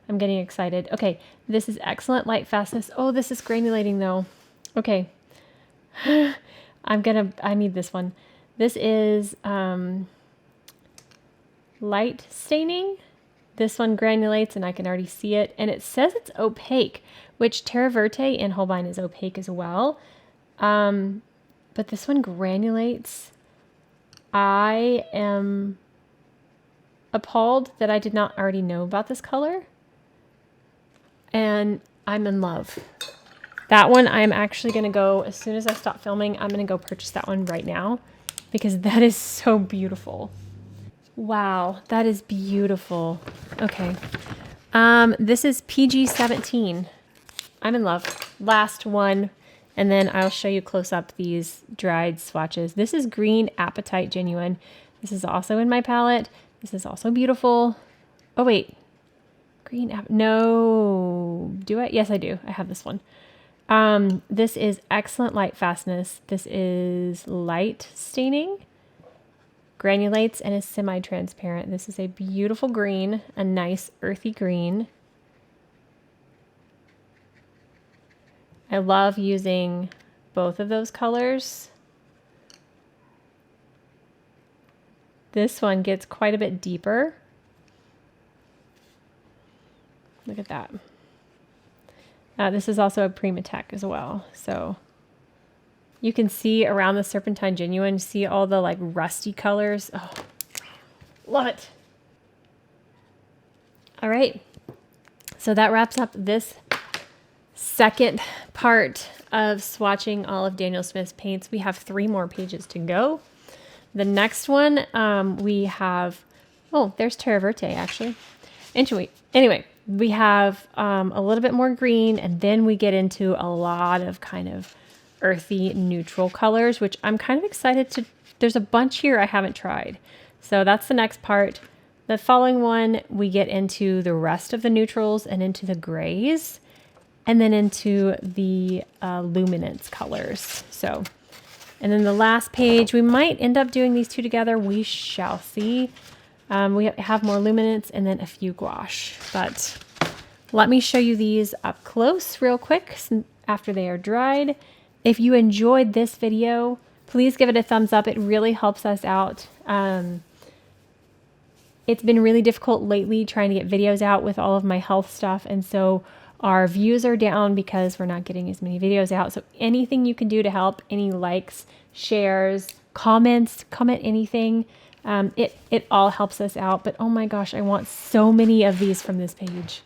I'm getting excited. Okay, this is excellent light fastness. Oh, this is granulating though. Okay. I need this one. This is light staining. This one granulates and I can already see it. And it says it's opaque, which Terra Verte and Holbein is opaque as well. But this one granulates. I am appalled that I did not already know about this color. And I'm in love. That one I'm actually going to go, as soon as I stop filming, I'm going to go purchase that one right now because that is so beautiful. Wow, that is beautiful. Okay. This is PG 17. I'm in love. Last one, and then I'll show you close up these dried swatches. This is Green Appetite Genuine. This is also in my palette. This is also beautiful. Oh wait, no, do I? Yes, I do. I have this one. This is Excellent Light Fastness. This is light staining, granulates, and is semi-transparent. This is a beautiful green, a nice earthy green. I love using both of those colors. This one gets quite a bit deeper. Look at that. This is also a Primatech as well. So you can see around the Serpentine Genuine, see all the like rusty colors. Oh, love it. All right. So that wraps up this second part of swatching all of Daniel Smith's paints. We have 3 more pages to go. The next one we have, oh, there's Terra Verte actually. Anyway, we have a little bit more green, and then we get into a lot of kind of earthy neutral colors, which I'm kind of excited to, there's a bunch here I haven't tried. So that's the next part. The following one, we get into the rest of the neutrals and into the grays, and then into the luminance colors. So, and then the last page, we might end up doing these 2 together. We shall see. We have more luminance and then a few gouache, but let me show you these up close real quick after they are dried. If you enjoyed this video, please give it a thumbs up. It really helps us out. It's been really difficult lately trying to get videos out with all of my health stuff, and so our views are down because we're not getting as many videos out. So anything you can do to help, any likes, shares, comments, comment anything, it all helps us out. But oh my gosh, I want so many of these from this page.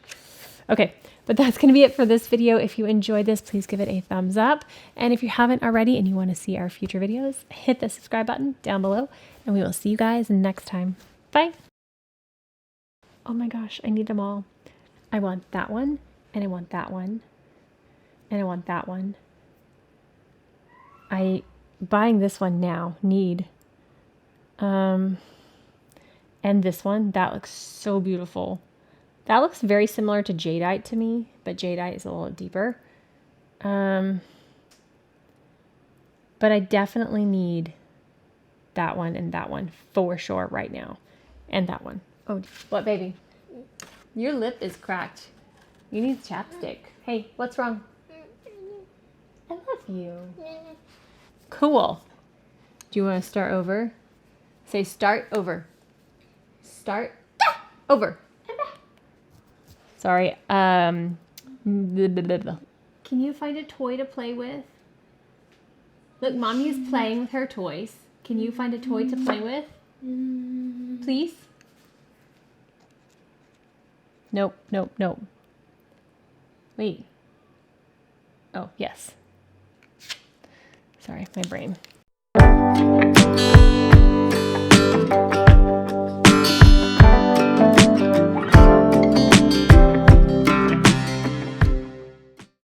Okay, but that's going to be it for this video. If you enjoyed this, please give it a thumbs up. And if you haven't already and you want to see our future videos, hit the subscribe button down below, and we will see you guys next time. Bye. Oh my gosh, I need them all. I want that one, and I want that one, and I want that one. Buying this one now, need. And this one, that looks so beautiful. That looks very similar to Jadeite to me, but Jadeite is a little deeper. But I definitely need that one and that one for sure right now. And that one. Oh, what, baby? Your lip is cracked. You need chapstick. Hey, what's wrong? I love you. Cool. Do you want to start over? Say start over. Start over. Sorry. Can you find a toy to play with? Look, Mommy is playing with her toys. Can you find a toy to play with? Please? Nope, nope, nope. Wait. Oh, yes. Sorry, my brain.